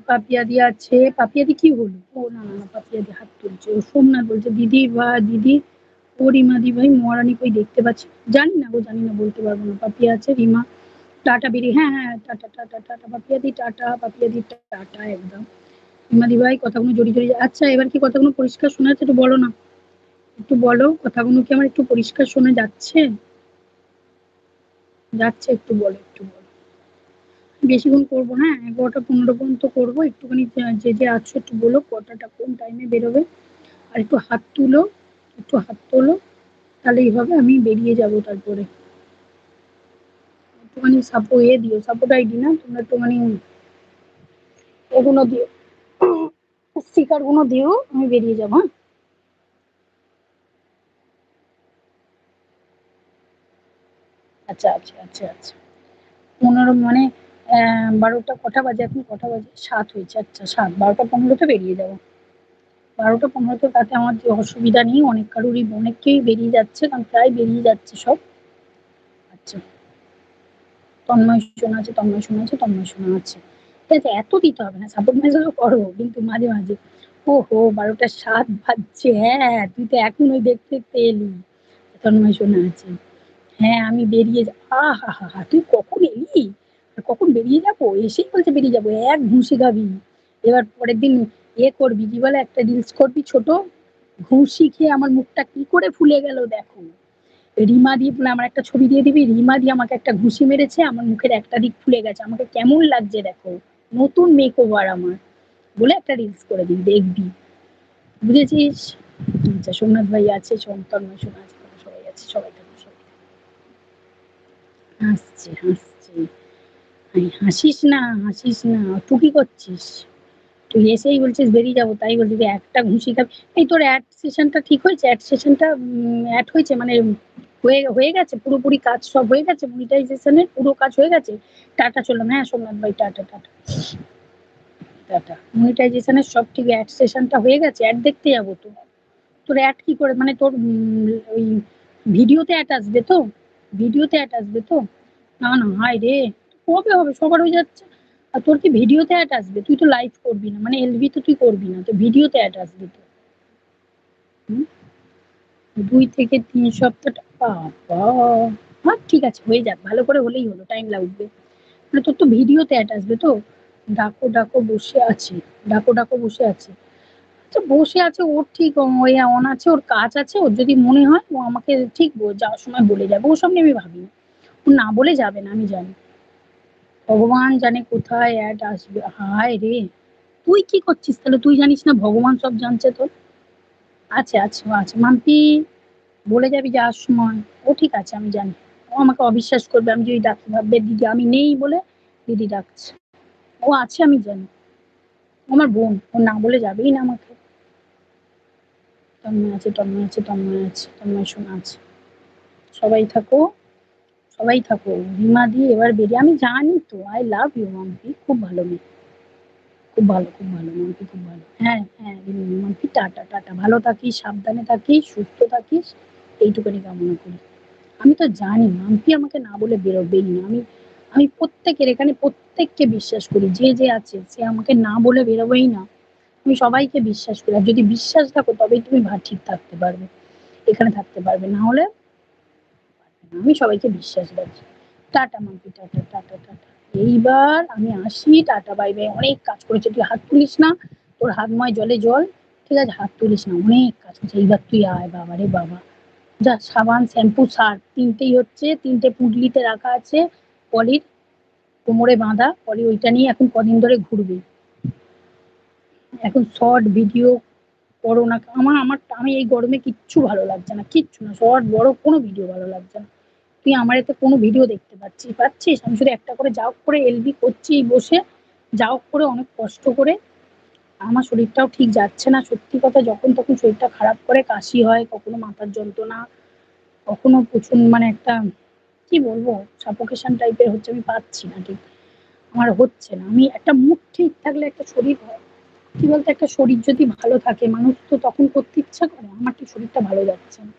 পাপিয়াদি আছে, পাপিয়াদি কি হলো? ও না না না, পাপিয়াদি হাত তুলছে। ও সোমনাথ বলছে দিদি বা দিদি, ও রিমাদি ভাই মহারানী কই দেখতে পাচ্ছি, জানি না গো, জানি না, বলতে পারবো না। পাপিয়া আছে, রিমা টাটা বেরিয়ে, হ্যাঁ হ্যাঁ, টাটা টাটা টাটা, পাপিয়াদি টাটা, পাপিয়াদি টাটা একদম। রিমাদি ভাই কথাগুলো জড়িয়ে জড়িয়ে, আচ্ছা এবার কি কথাগুলো পরিষ্কার শোনা যাচ্ছে? একটু বলো না, একটু বলো, কথাগুলো কি আমার একটু পরিষ্কার শোনা যাচ্ছে? যাচ্ছে, একটু বলো, একটু বলো। বেশিক্ষণ করবো না, 11টা 15 পর্যন্ত করবো। একটুখানি যে যে আছো একটু বলো কটাটা কোন টাইমে বেরোবে। আর একটু হাত তুলো, একটু হাত তোলো, তাহলেই হবে, আমি বেরিয়ে যাবো তারপরে। একটুখানি দিও, সাপোর্ট আইডি না, তোমরা একটুখানি এগুলো দিও, স্টিকার গুলো দিও, আমি বেরিয়ে যাবো। হ্যাঁ, আচ্ছা আচ্ছা আচ্ছা আচ্ছা। 15 মানে 12টা কটা বাজে এখন? কটা বাজে? 7 হয়েছে, আচ্ছা 7, 12টা 15তে বেরিয়ে যাবো। 12টা 15তে, তাতে আমার যে অসুবিধা নেই, অনেক কারোরই অনেককেই বেরিয়ে যাচ্ছে, কারণ প্রায় বেরিয়ে যাচ্ছে সব। আচ্ছা, তন্ময় শোনা আছে, তন্ময় শোনা আছে, তন্ময় শোনা আছে। ঠিক আছে, এত দিতে হবে না, সাপোর্ট মেসেজও করো কিন্তু মাঝে মাঝে। ও হো, 12টা 7 বাজছে, হ্যাঁ তুই তো এখন ওই দেখতে দেখতে এলি। তন্ময় শোনা আছে, হ্যাঁ আমি বেরিয়ে হা হা হা, তুই কখন এলি? আর কখন বেরিয়ে যাবো? এসেই বলছে বেরিয়ে যাবো, এক ঘুষি খাবি। এবার পরের দিন করবি, কি বলে, একটা রিলস করবি ছোট, ঘুষি খেয়ে আমার মুখটা কি করে ফুলে গেল দেখো। রিমা দি বলে আমার একটা ছবি দিয়ে দিবি, রিমা দি আমাকে একটা ঘুষি মেরেছে, আমার মুখের একটা দিক ফুলে গেছে, আমাকে কেমন লাগছে দেখো, নতুন মেক ওভার আমার, বলে একটা রিলস করে দিবি, দেখবি, বুঝেছিস? আচ্ছা, সোমনাথ ভাই আছে, তন্ময় শোনা আছে, সবাই আছে, সবাই থাকবে, সবাই হাসছে হাসছে। হাসিস না, হাসিস না, তুই কি করছিস? তুই এসেই বলছিস বেরিয়ে যাবো, তাই বলছি যে একটা ঘুষি খাবি। এই তোর অ্যাড সেশনটা ঠিক হয়েছে? অ্যাড সেশনটা অ্যাড হয়েছে মানে হয়ে হয়ে গেছে পুরোপুরি কাজ, সব হয়ে গেছে, মনিটাইজেশনের পুরো কাজ হয়ে গেছে? টাটা চললাম, হ্যাঁ সোমনাথ ভাই, টাটা টাটা টাটা। মনিটাইজেশনের সব ঠিক, অ্যাড সেশনটা হয়ে গেছে, অ্যাড দেখতে যাবো তো। তোর অ্যাড কি করে, মানে তোর ওই ভিডিওতে অ্যাড আসবে তো? ভিডিওতে অ্যাড আসবে তো? না না, হায় রে, কবে হবে? সবার হয়ে যাচ্ছে। আর তোর কি ভিডিওতে অ্যাড আসবে? তুই তো লাইভ করবি না, মানে এলবি তো তুই করবি না, তো ভিডিওতে অ্যাড আসবে তো। হুম, 2 থেকে 3 সপ্তাহ, বাবা। হ্যাঁ ঠিক আছে, হয়ে যাক, ভালো করে হলেই হলো, টাইম লাগবে। মানে তোর তো ভিডিওতে অ্যাড আসবে তো। ডাকো ডাকো বসে আছে, ডাকো ডাকো বসে আছে। আচ্ছা বসে আছে, ওর ঠিক ওই অন আছে, ওর কাজ আছে, ওর যদি মনে হয় ও আমাকে ঠিক যাওয়ার সময় বলে যাবে, ওসব নিয়ে আমি ভাবি না। ও না বলে যাবে না, আমি জানি। ভগবান জানে কোথায় অ্যাড আসবে, হায় রে। তুই কি করছিস তাহলে? তুই জানিস না, ভগবান সব জানছে তোর। আছে আছে, ও আছে, মাম্পি বলে যাবি যাওয়ার সময়। ও ঠিক আছে, আমি জানি। ও আমাকে অবিশ্বাস করবে আমি যদি ডাকি, ভাববে দিদি আমি নেই বলে দিদি ডাকছে। ও আছে, আমি জানি। ও আমার বোন, ও না বলে যাবেই না আমাকে। তন্ময় আছে, তন্ময় আছে, তন্ময় আছে, তন্ময় শোনা আছে, সবাই থাকো, সবাই থাকো। রিমা দি এবার বেরিয়ে, আমি জানি তো, আই লাভ ইউ মাম্পি, খুব ভালো মেয়ে, খুব ভালো, খুব ভালো মাম্পি, খুব ভালো। হ্যাঁ হ্যাঁ মাম্পি, টাটা টাটা, ভালো থাকিস, সাবধানে থাকিস, সুস্থ থাকিস, এইটুকুনি কামনা করি। আমি তো জানি মাম্পি আমাকে না বলে বেরোবেই না। আমি আমি প্রত্যেকের এখানে প্রত্যেককে বিশ্বাস করি, যে যে আছে সে আমাকে না বলে বেরোবেই না। আমি সবাইকে বিশ্বাস করি, আর যদি বিশ্বাস থাকো তবেই তুমি ঠিক থাকতে পারবে, এখানে থাকতে পারবে, না হলে আমি সবাইকে বিশ্বাস রাখি। Tata Mampi, tata tata tata. এইবার আমি আসি, টাটা বাই বাই। অনেক কাজ করেছে, তুই হাত তুলিস না, তোর হাতময় জলে জল, ঠিক আছে, হাত তুলিস না, অনেক কাজ করেছে, এইবার তুই আয়, বাবা রে বাবা। যা, সাবান শ্যাম্পু সার তিনটেই হচ্ছে, তিনটে পুডলিতে রাখা আছে পলির, কোমরে বাঁধা পলি, ওইটা নিয়ে এখন কদিন ধরে ঘুরবে। এখন শর্ট ভিডিও করো না, আমার আমার আমি এই গরমে কিচ্ছু ভালো লাগছে না, কিচ্ছু না, শর্ট বড় কোনো ভিডিও ভালো লাগছে না। তুই আমার এতে কোনো ভিডিও দেখতে পাচ্ছিস? আমি শুধু একটা করে যা হোক করে এলবি করছি বসে, যা হোক করে অনেক কষ্ট করে। আমার শরীরটাও ঠিক যাচ্ছে না, সত্যি কথা, যখন তখন শরীরটা খারাপ করে, কাশি হয়, কখনো মাথার যন্ত্রণা, কখনো প্রচুর মানে একটা, কি বলবো, সাফোকেশন টাইপের হচ্ছে, আমি পাচ্ছি না ঠিক, আমার হচ্ছে না। আমি একটা মুড ঠিক থাকলে একটা শরীর হয়, কি বলতো, একটা শরীর যদি ভালো থাকে মানুষ তো তখন করতে ইচ্ছা করে, আমার ঠিক শরীরটা ভালো যাচ্ছে না,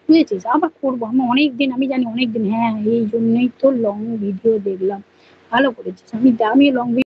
বুঝেছিস? আবার করবো, আমি অনেকদিন, আমি জানি অনেকদিন, হ্যাঁ এই জন্যই তো লং ভিডিও দেখলাম। ভালো করেছিস, আমি লং